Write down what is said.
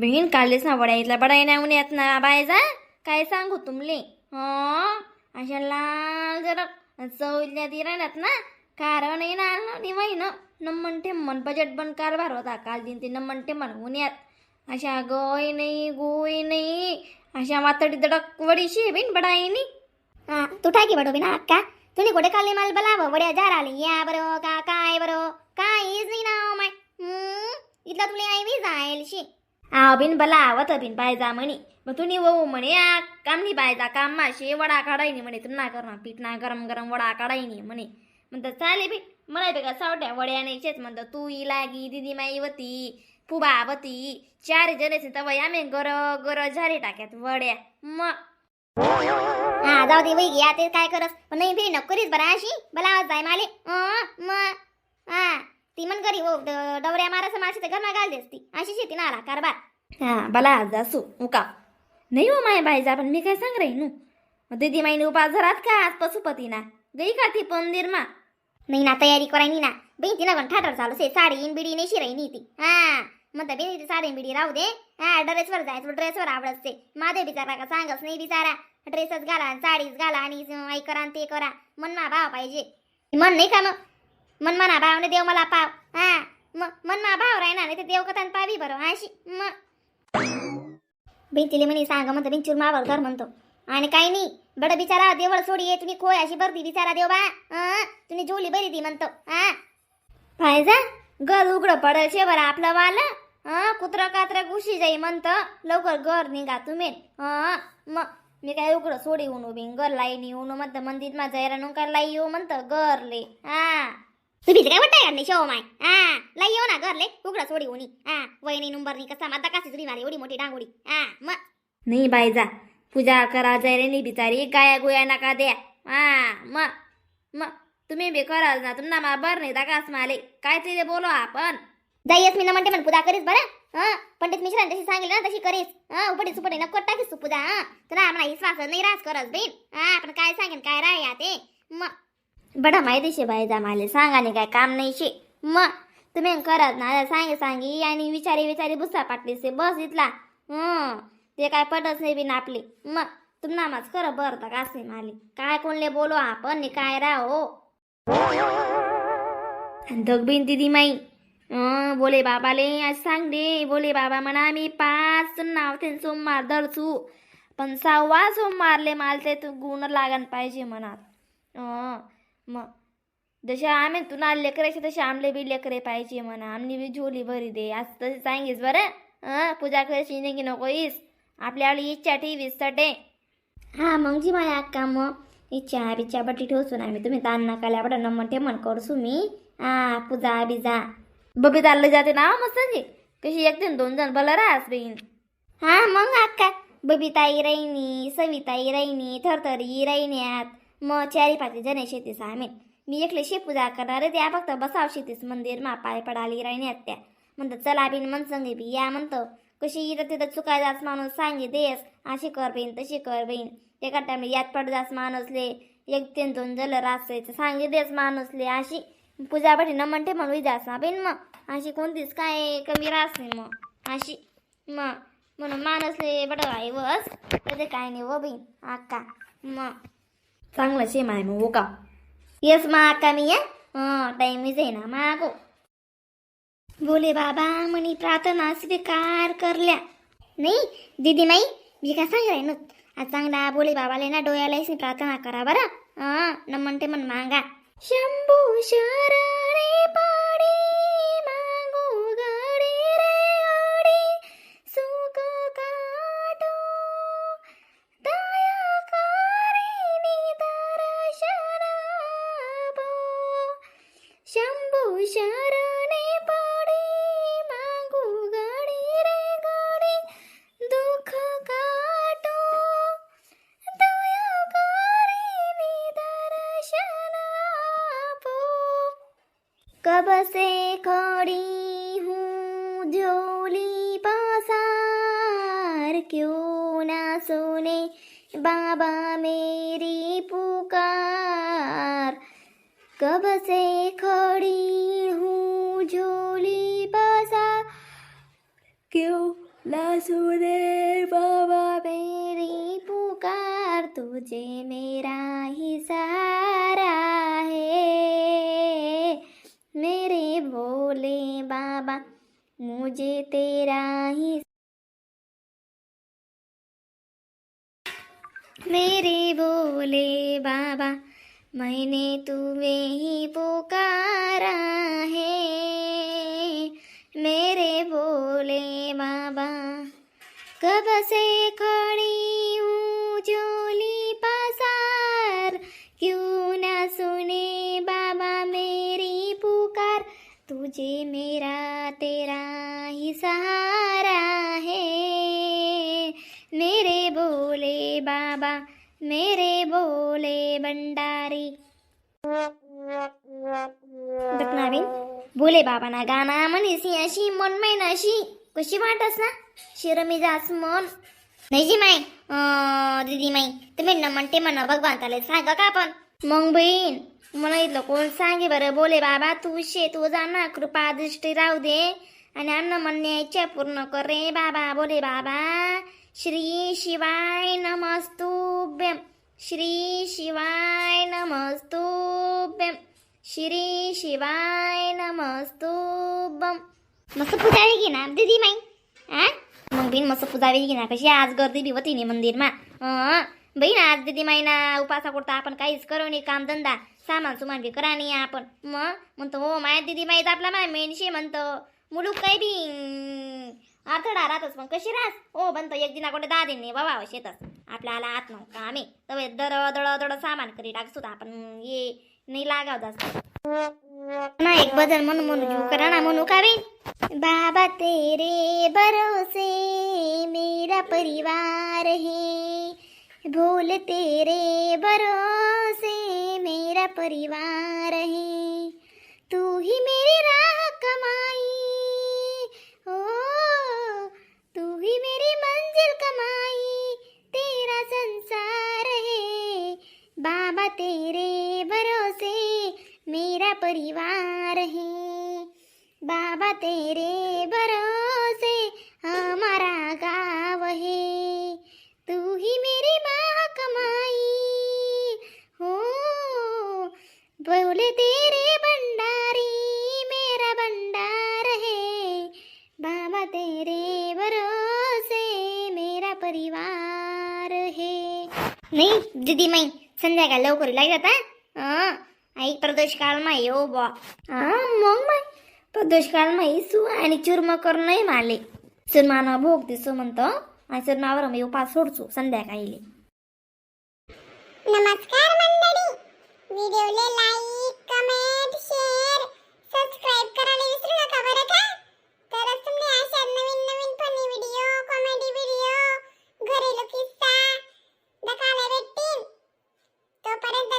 बहीण काढलीस ना वड्या इथला बडाई नाही उन्यात ना बायजा काय सांगू तुमले अशा लाल जरा चवल्या ती राहण्यात ना कारण आहे ना निवाई ना नम्मन टेम्मन बजेट बन कारभार होता काल दिन ते नम्मन टेम्मन उन्यात अशा गोय नाही गोय नाही अशा वातडी दडक वडीशी बहीण बडाईनी तू टाकी बडो बिना अक्का तुम्ही कुठे खाल्ली माल बलाव वड्या जार आली या बरो का काय बरो काहीच नाही ना माय इथला तुला आई बी जाईल शी बिन बला आवत बिन बायजा म्हणे मग तुम्ही वो म्हणे कामनी बायजा काम माशे वडा काढायनी म्हणे तुम ना करणं पीठ ना गरम गरम वडा काढायनी म्हणे म्हणतात चाले बी मला बी का सावट्या वड्या नाहीचेच म्हणतं तू ही लागी दिदी माई वती पुबा वती 4 जणेच तवय आम्ही गर गर झारी टाक्यात वड्या मग जाऊ दे वही घ्या ते काय करस पण नाही बी नकोरीच बरा अशी बलावत जाय माले ती मन करी हो डवऱ्या मारस माशी तर घरमा घाल देस ती अशी शेती नाला कारभार बला जासू उका नाही हो माय बायजा पण मी काय सांग रही नू दीदी माईने उपास धरात का आज पशुपती ना गई का ती पंदिर मा नाही ना तयारी करायनी ना बाई तिला पण ठाटर चालू से साडी इन बिडी नाही शिरायनी ती म्हणता बी साडी बिडी राहू दे ड्रेसवर जायचं ड्रेसवर आवडते माझे बिचारा का सांगच नाही बिचारा ड्रेसच घाला साडीच घाला आणि आई करा ते करा मन मा भाव पाहिजे मन नाही का मग मन मना भावने देव मला पाव मन मा भाव राहणार नाही ते देव कथान पावी बरं अशी मग बिंतीले म्हणे सांग म्हणतो बिंचूर मावर घर म्हणतो आणि काही नाही बड बिचारा देवळ सोडी ये तुम्ही खोय अशी भरती बिचारा देव बा तुम्ही जोली बरी ती म्हणतो पाहिजा घर उघडं पडेल शे बरं आपलं वाला कुत्रा कात्रा घुशी जाई म्हणतं लवकर घर निघा तुम्ही मग मी काय उघडं सोडी येऊन उभी घर लाई नाही येऊन म्हणतं मंदिर मा जायरा नुका लाई येऊ म्हणतं घरले तुम्ही काय वाटाय नाही शो माय लाई येऊ ना घरले उघडं सोडी होणी वहिनी नंबर नी कसा माझा काशी तुरी मारी एवढी मोठी डांगोडी मग नाही बाईजा पूजा करा जायरे नाही बिचारी गाया गोया नका द्या मग तुम्ही बी कराल ना तुम्हाला मा बर नाही दाकास माले काय ते बोलो आपण जाईस मी ना म्हणते पण पूजा करीस बरं पंडित मिश्राने तशी सांगितलं ना तशी करीस उपडी सुपडी नको टाकीस तू पूजा तुला आम्हाला विश्वास नाही राज करस बहीण आपण काय सांगेन काय राह या ते मग बडा माहिती शे बाईजा माले सांगाने काय काम नाही शे मग तुम्ही करत ना सांगी आणि विचारी बुस्सा पाटली से बस इथला ते काय पटच नाही बिन आपली मग तुम्हाला माझ खरं बरं का असे माले काय कोणले बोलो आपण काय राहो दगबीन दिदी माई बोले बाबाले आज सांग दे बोले बाबा म्हणा मी 5 नाव ते सोमवार धरचू पण 6वा सोमवारले मालते तू गुण लागन पाहिजे मनात मग जसे आम्ही तुला लेकरायचे तसे आमले बी लेकरे पाहिजे म्हणा आमनी बी झोली भरी दे आज तसे सांगीस बरं पूजा करायची नाही की नकोईस आपल्या इच्छा ठेवीस सटे मग जी माझ्या अक्का मग इच्छा बिच्छा बटी ठेवसून आम्ही तुम्ही ताण नकाल्या बडा नमन ठेमन करसू मी पूजा बिजा बबी चाललं जाते ना मस्त कशी 1-2 जण बला राहस बहीण मग अक्का बबीताई राहिनी सविताई राहिनी थरथरी राहिन्यात मग 4-5 जण शेतीस आम्ही मी एकले शे पूजा करणार त्या फक्त बसाव शेतीस मंदिर मा पाय पडाली राहिन्यात त्या म्हणतात चला बिन मन संगे बी या म्हणतो कशी इथं तिथं चुकायचाच माणूस सांगे देस अशी कर बहीण तशी कर बहीण एका टाइम याद पडजास माणूसले 1-2 जण रासायचं सांगे देस माणूसले अशी पूजा बटी न म्हणते म्हणून जास ना बहीण मग अशी कोणतीच काय कमी रास नाही मग अशी मग म्हणून माणूसले बट आहे बस त्याचे काय नाही व बहीण अक्का मग चांगलं शे माय मग का येस मा अक्का मी या टाइमच आहे ना मागो बोले बाबा म्हणी प्रार्थना स्वीकार करल्या नाही दीदी माई मी काय सांग ना आज चांगला बोले बाबाले ना डोळ्याला प्रार्थना करा बरं न म्हणते मन मागा शंभू शरणे पाडी मागू गाडी रे गाडी सुख काटो दया करीनी दर्शन पो शंभू शरणे पाडी मागू गाडी रे गाडी दुःख काटो दया करीनी दर्शन कब से खड़ी हूँ झोली पसार क्यों ना सुने बाबा मेरी पुकार कब से खड़ी हूँ झोली पसार क्यों लासू दे बाबा मेरी पुकार, तुझे मेरा ही सहारा है, मेरे भोले बाबा मुझे तेरा ही, मेरे भोले बाबा मैंने तुम्हें ही पुकारा है, मेरे भोले बाबा। कब से खड़ी हूँ झोली पसार, क्यों ना सुने बाबा मेरी पुकार, तुझे मेरा तेरा ही सहारा है, मेरे भोले बाबा, मेरे भोले भंडारी. दत्नावीन भोले बाबाना गाना म्हणीसी अशी मन मैनाशी कशी वाटस ना शिरमी जास मन नाही जी माई दीदी माई तुम्ही न म्हणते म्हणा भगवंताला सांगा का आपण मग बहीण मला इथलं कोण सांगे बरं बोले बाबा तू शे तू जाना कृपा दृष्टी राहू दे आणि अन्न म्हणणे इच्छा पूर्ण कर रे बाबा बोले बाबा. श्री शिवाय नमस्तुभ्यं, श्री शिवाय नमस्तुभ्यं, श्री शिवाय नमस्तुभ्यं. मस्त पूजा वेगी ना दीदी माई आ मग बिन मस्त पूजा वेगी ना कशी आज गर्दी बी होती नी मंदिरमा बहीण आज दीदी माईना उपासा करता आपण काहीच करू नये काम धंदा सामान सुमान बी करा नाही आपण मग म्हणतो हो माय दीदी माई आपला माय मेनशे म्हणतो मुलूक काही बी आठवडा राहतच मग कशी राहस हो बनतो एक दिना कोणते 10 दिन बाबा शेतच आपल्याला आत नव्हतं कामे तवे दड दड दड सामान करी टाकसुत आपण ये नाही लागाव जास्त ना एक बदल म्हणून म्हणू करा ना म्हणू का बे. बाबा तेरे भरोसे मेरा परिवार है, भोले तेरे भरोसे मेरा परिवार है, तू ही मेरी राह कमाई ओ, तू ही मेरी मंजिल कमाई, तेरा संसार है, बाबा तेरे भरोसे मेरा परिवार है, बाबा तेरे भरोसे हमारा गाँव है, तू ही मेरी माँ कमाई हो, बोले तेरे भंडारी मेरा भंडार है, बाबा तेरे भरोसे मेरा परिवार है. नाही दीदी माई संध्याकाळ लवकर लागत आई प्रदोष काल माई हो बा मग माई प्रदोष काल माई सु आणि चुरम कर नाही माले चुरमाना भोग दिसो म्हणतो आणि चुरमावर मी उपास सोडचो संध्याकाळी. नमस्कार मंडळी, व्हिडिओला लाईक कमेंट शेअर सबस्क्राईब करायला विसरू नका बरं का. तरच तुम्ही अशा नवीन नवीन फनी व्हिडिओ कॉमेडी व्हिडिओ घरेलू किस्सा बघायला भेटतील. तोपर्यंत